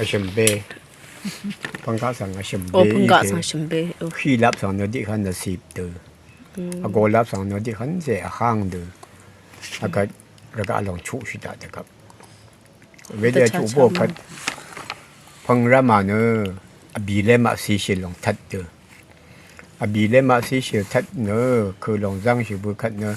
อาชิมเบพังกาสังอาชิมเบ โอ้เพิ่งกะสังชิมเบโอ้ ขี้รับสังนดิขันจะสิบตัวอากรับสังนดิขันเสียข้างตัวอากาแล้วก็ลองชุชิตาเด็กครับเวลาชุบกันพังรามาเนอบีเลมาสีเขียวลองทัดตัวบีเลมาสีเขียวทัดเนอคือลองจังชิบุกันเนอ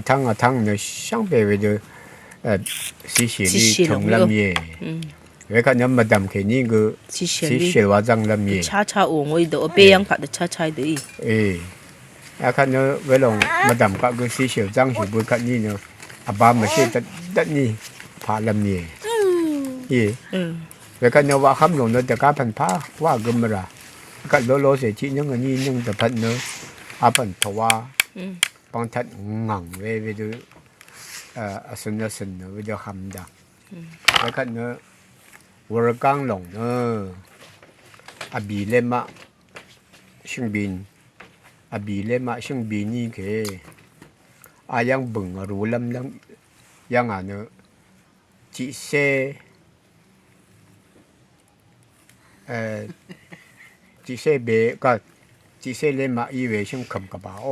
ทั้งเนอช่างเปเวเดสีเขียวนี่ทงลำเย่เวกันเนอมาดำแค่นี้ก็สีเขียวว่าจังลำเย่ช้าโอ้งอยเดอเปียงผัดช้าดีอาคันเนอเวลงมาดำก็สีเขียวจังชิบุกันนี่เนออาบ้ามาเชื่อตัดนี่พาลำเย่เวกันเนอว่าคำหลงเนอแต่การพันผ้าว่ากุมระก็โลเสียชียังอันนี้ยังแต่พันเนออาพันทว่าบางทัดงังเวดูสนเนอเวดูคำดังเวกันเนอวรกังหลงเนออาบีเลมะชิงบินอาบีเลมะชิงบินนี่คืออายังบึงรู้ลำยังอ่ะเนอจิเซจีเซเบก็จีเซเลมาอีเวชิมคำกับบ่าว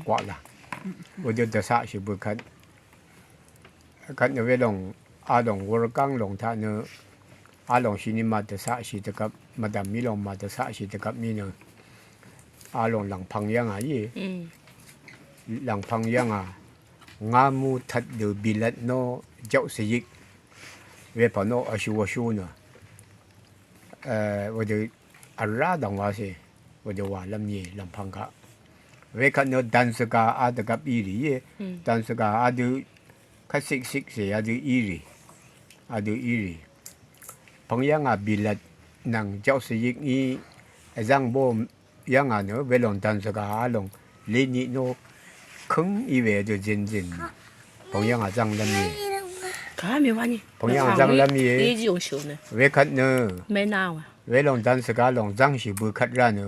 กว่าละวันเดียวจะสะชิบุกันเนเวลงอาลงวรกังลงท่าเนอาลงชินิมาจะสะชิตกับมาดามมิลงมาจะสะชิตกับมีเนอาลงหลังพังยังอ่ะยี่หลังพังยังอ่ะงามูทัดเดือบิลัดโนเจ้าสยิกเวปโนอาชูเนวันเดียวอาราดังว่าสิวันเดียวว่าลำยี่ลำพังกะเวกันเนอดันสกาอาดกับอีรีดันสกาอาดูคัสิกเสียอาดูอีรีพังยังอาบิลัดนังเจ้าสยิกนี้จังโบยังอ่ะเนอเวลงดันสกาอาลงเลนิโนคึงอีเวดูจินพังยังอาจังลำยี่ข้าไม่ว่านี่พังยังอาจังลำยี่นี่จีงชิวเนเวกันเนอไม่น่าวเวลงดันสกาลงจังชิบุคัดร้าน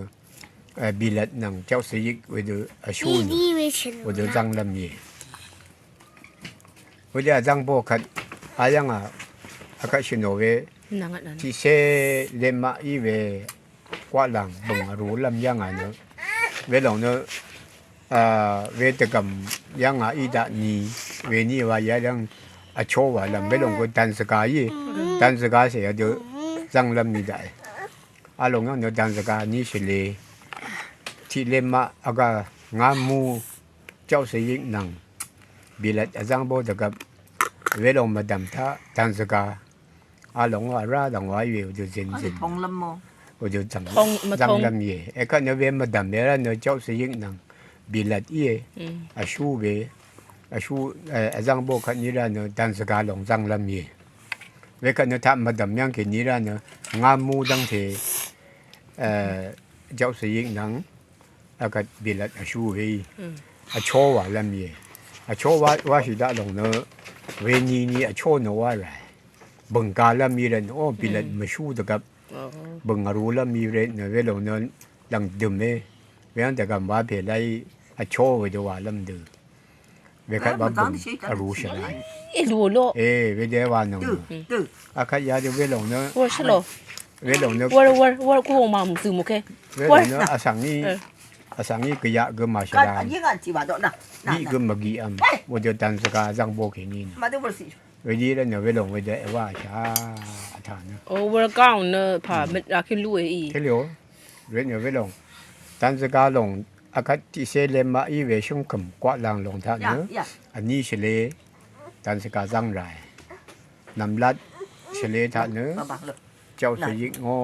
บิลัดนังเจ้าสยิกเวดูอาชูนเวดูจังลำยี่เวลาจังโบคัดอายังอ่ะอากาศโนเวที่เซเลมาอีเวกว่าหลังบังรู้ลำยังอ่ะเนอะเวลงเนอะเวตกรรมยังอ่ะอีดานีเวนี่ว่ายังอาโชว่าลำเวลงก็ดันสกาเสียเดือจังลำนี่ได้อาลงเนอะดันสกานี่เฉลที่เลมาอากางามูเจ้าสยิกนังบิลัดจังโบตกับเวลงมาดำท่าดันสกาอาลงว่าราดังว่าอยู่ดูจินทองลำโมว่าดูจังลำยี่เอกเนเวมาดำเนอเจ้าสยิกนังบิลัดอาชูเวอาชูจังโบคันนี้ละเนอดันสกาลงจังลำยี่เวกันเนอทำมาดำยังแค่นี้ละเนองามูดังเทเจ้าสยิกนังอากาศบิลัดอาชูเวอาโชว่าลำยี่อาโชว่าสิดาลงเนอเวนี่อาโชโนว่าไรบังกาลำยี่เรนโอ้บิลัดมาชูตะกับบังรู้ลำยี่เรนเนอเวลงเนอดังดื่มเเวอันแต่กับว่าเพลไลอาโชเวดว่าลำดือเวคัดว่าบังรู้ใช่ไหมรู้โลเวเดว่าหนูอาคายาเดเวลงเนอว่าใช่หรอเวลงเนอว่ากูมาหมุนโอเคเวลงเนออาสังนี้ก็ยากก็มาชดานี่ก็มากี่ว่าจะดันสกาจังโบเขนินเวดีแล้วเนอเวลงเวเดว่าช้าฐานโอ้วรก้าวเนอผ่าไม่รักขึ้นลุยอีเที่ยวเวเนอเวลงดันสกาลงอากาศที่เซเลมาอีเวชงคำกว่าลังลงท่าเนออันนี้เฉลยดันสกาจังไรนำลัดเฉลยท่าเนอเจ้าสยิกโง่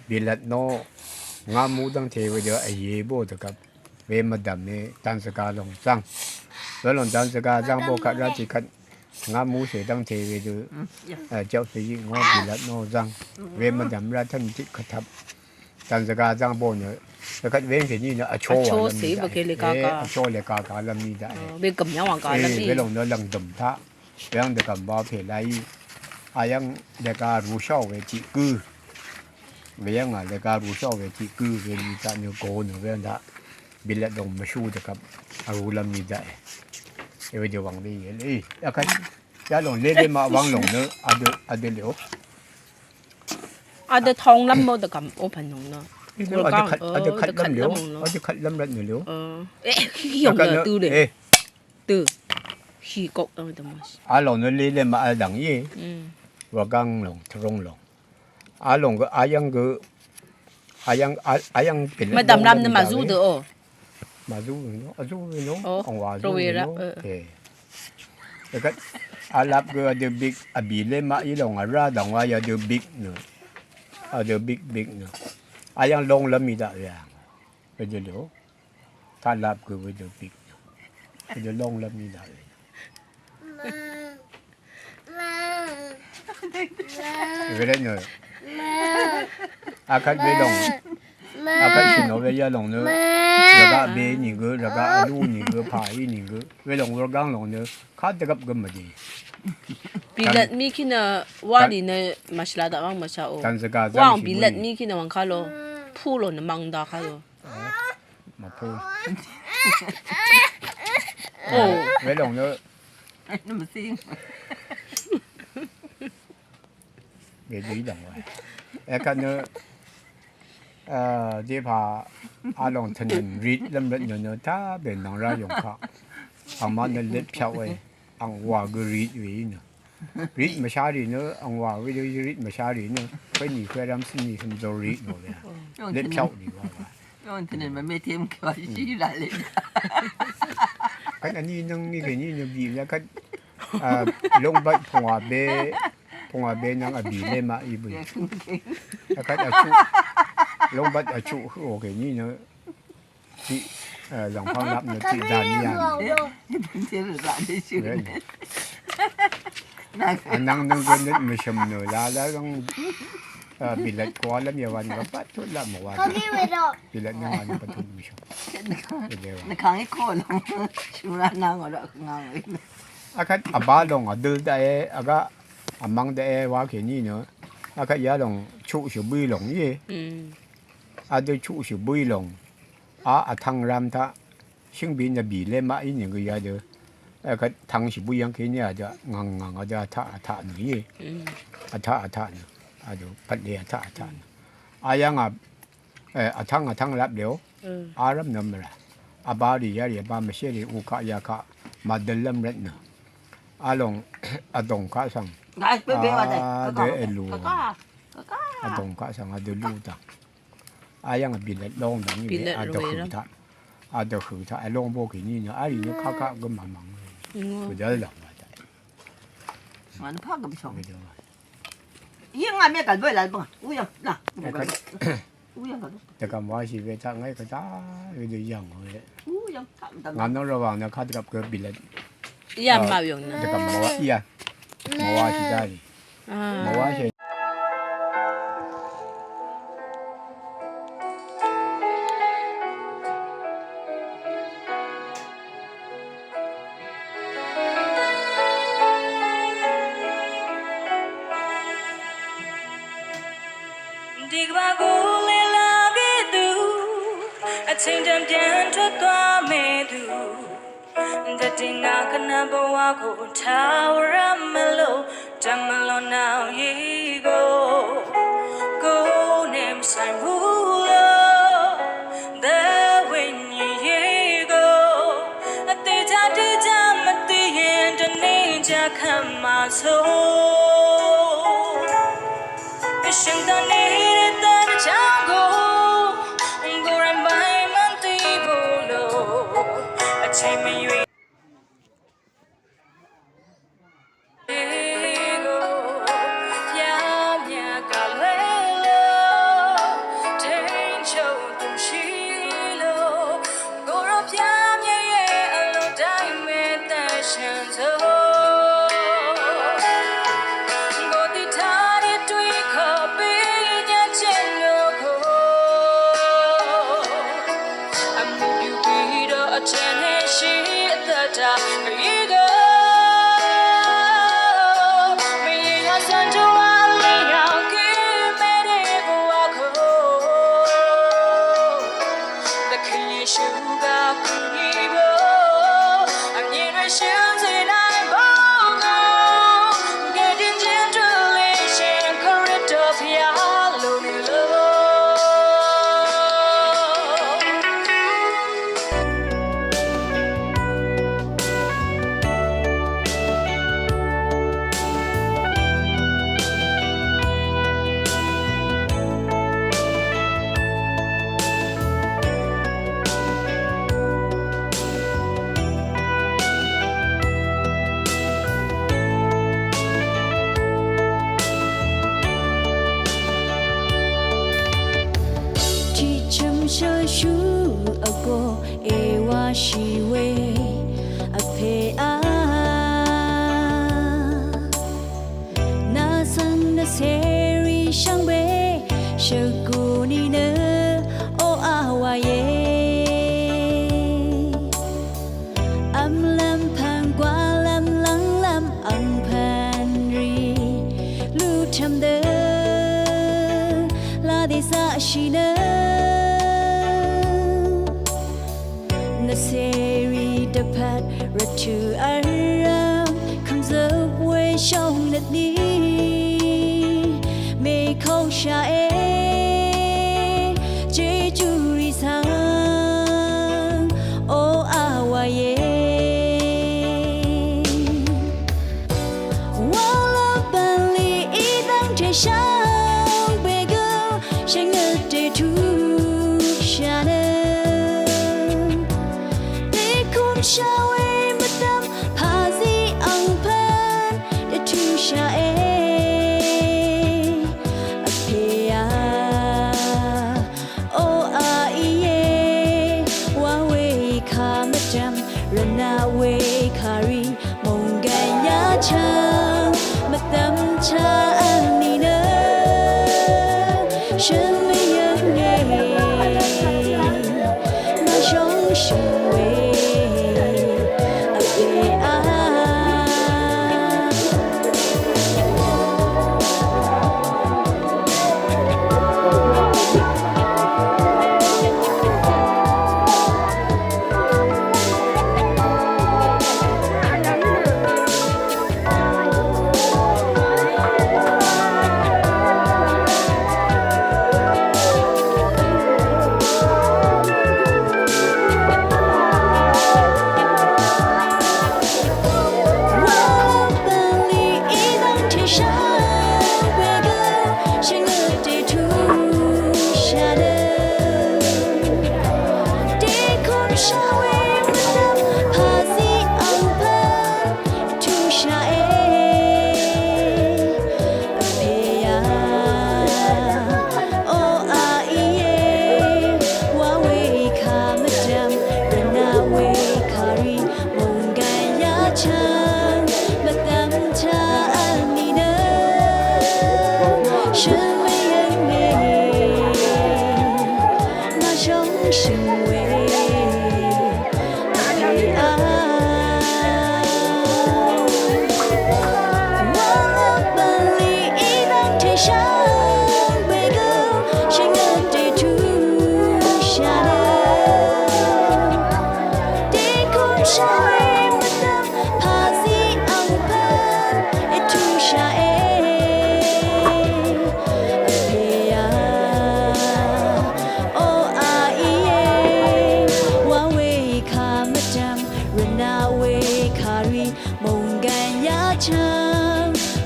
บิลัดโนงามูดังเทวเดียวไอเยโบตกับเวมาดำเนี่ยดันสกาลงจังแล้วลงดันสกาจังโบกัดราชิกัดงามูเสดังเทวเดียวเจ้าสยิกโง่บิลัดโนจังเวมาดำราท่านจิกขทับดันสกาจังโบเนี่ยแล้วก็เว้นแค่นี้เนาะโชว์สีบกเลยกากาโชว์เลยกากาลำนี้ได้เว้นกับยังว่างกาลำนี้เว้นลงเนาะลังดมท่าเว้นเด็กกับบ่าวเพลไลอายังเด็กการรู้ชอบเวทีกือเว้นเด็กการรู้ชอบเวทีกือเว้นจะเนื้อโกนเว้นท่าบิลเลตลงมาชูเด็กกับรู้ลำนี้ได้เว้นจะวังดีเลยแล้วก็จะลงเล่นมาวังลงเนาะอเดเหลียว อาจจะท้องลำมดกับโอพันนงเนาะ ada kat lam liu ada kat lam rat liu เอ๊ะขี้ยงเลยตื้อเลยตื้อขี้กกเอาแต่มา long no le le ma dang ye wa gang long trong long long ko ayang pin ไม่ดำรำเนี่ยมาสู้เด้อ มาดูเนาะดูเนาะองว่า โรเวระ แล้วก็อาลับก็เดบิ๊กอบีเลมาอีหลงอาราดังว่าอย่าเดบิ๊กเนาะเดบิ๊กเนาะอายังลงแล้วมีได้ยังไปเดี๋ยวถ้าลับก็ไปเดบิ๊กไปเดี๋ยวลงแล้วมีได้ไปเรื่อยเนาะอาคัดไปลงอาคัดชิโนไปยาลงเนาะแล้วก็เบนี่ก็แล้วก็ลูนี่ก็พายนี่ก็ไปลงรถกังลงเนาะข้าจะกับก็ไม่ดี 比勒米去呢，瓦里呢，马西拉达王马啥哦，王比勒米去呢，王卡咯，铺咯呢，忙大卡咯。มาพูด 哦， ไว้ลงเนาะ นั่นมันซิง เดี๋ยวดีดังไว้แล้วก็เนาะเดี๋ยวพาอาลงถนนรีดลำเล็ดเนาะถ้าเป็นนางรายงค่ะเอามาเนี่ยเล็ดเพียวไว้อังว่าก็รีดไว้เนาะรีดมาชาดีเนาะอังว่าไว้ดูรีดมาชาดีเนาะไปหนีเพื่อรำสิ่งนี้ทำตัวรีดหมดเลยเล็ดเพียวดีกว่า ย้อนถนนมันไม่เทียมกับชีวิตเลย cái anh đi nâng như cái như bị là cái lông bệnh phong hòa bê năng ở bị lên mà y bự cái ở trụ lông bệnh ở trụ của cái như nó chị dòng phong lắm nó chị giàn như vậy เทียมหลานได้ชื่อ anh năng năng quên đến mười sầm nửa là đang bị lệch quá lắm nhiềuวันก็ปัดทุนละหมดวันbị lệch nhiềuวันก็ปัดทุนไม่ชอบ ในครั้งไอ้โคลงชูรานางก็ได้งางเลย akat abalong adul dae aga amang dae wa ke ni no akat ya long chu shu bui long ye 嗯， adu chu shu bui long athang ram ta sing bin ya bi le ma in ge ya de akat thang shu bui yang ke ni ja ngang ngang ja tha ni ye 嗯， atha ni adu pat le atha ayang athang lap leo 嗯， aram nam ra abari ya ya ba ma she ri u ka ya ka ma dalam rat na along adong ka sang ได้เป๊ะๆว่าได้ก็ก็ adong ka sang adu lu ta ayang bilet long dang ni adu khu ta along bo ki ni na ari no ka ga ma mang ku da la ma da มันพ่อกับพี่ชมยังไงแม่กันด้วยอะไรบ้างอุ้ยน่ะอุ้ยยังกัน แต่กำว่าชีวิตta ngai ka ta de yang le อุ้ยยังทำ ngam no rawang na ka ta ka bilet 一样嘛用呢 แต่。กำว่าiya ma wa chi da ni ma 啊， wa sheဒီကဘာကိုလေလာခဲ့သူအချိန်တန်ပြန်ထွက်သွားမဲ့သူတတိနာကနဘဝကိုထားရမလို့တမလို့နောက်ရီကိုကိုနေမဆိုင်ဘူးလို့ The when you go အသေးချာတေးချာမသိရင်တနေ့ချခံမှာဆိုအရှင်တနေတဲ့ချောင်းကိုကိုရမိုင်းမသိဘူးလို့အချိန်မရွေးကိုရ ရှိဝေအဖေအားနာဆန်တဲ့ဆယ်ရီရှောင်းပဲရှုပ်ကိုနီနေအိုအာဝါယေအမ်လမ်ဖန်ကွာလမ်လန်းလမ်အန်ဖန်ရီလူထမ်တဲ့လာဒီစာရှိနေSeri dapat ratu aram comes away shong that ni me kho sha e je ju ri sang o awa ye wala bali idang te shang be go shang te tu shana Shawe madam hazi ang pan de tu sha e apea o a iye wa we kha madam rana we khari mongan ya chang madam cha ani na shin me yang ne na shong shin we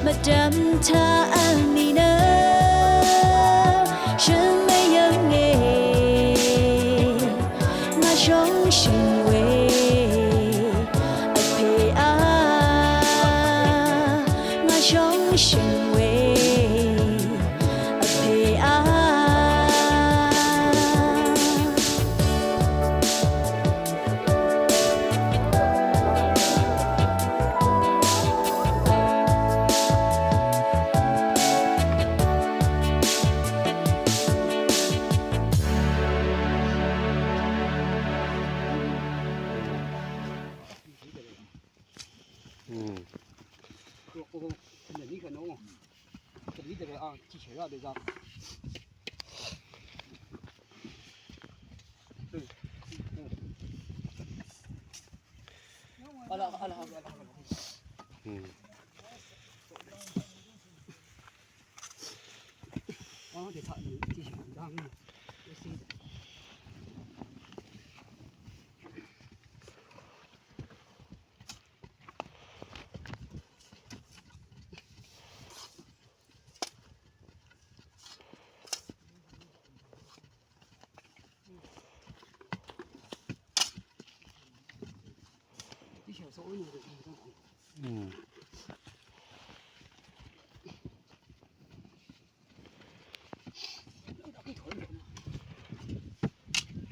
Madam ta ani na shin me yang e na shong shin we a pe a na shong shin we a pe a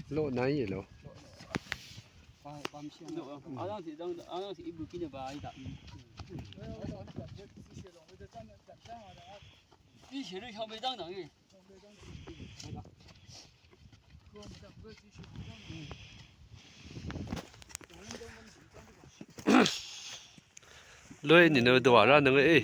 lộ nấy gì lộ 一部给你吧，一打。你写的小北当当的。เลยนี่เนอะตัวว่านั่นเอ้ย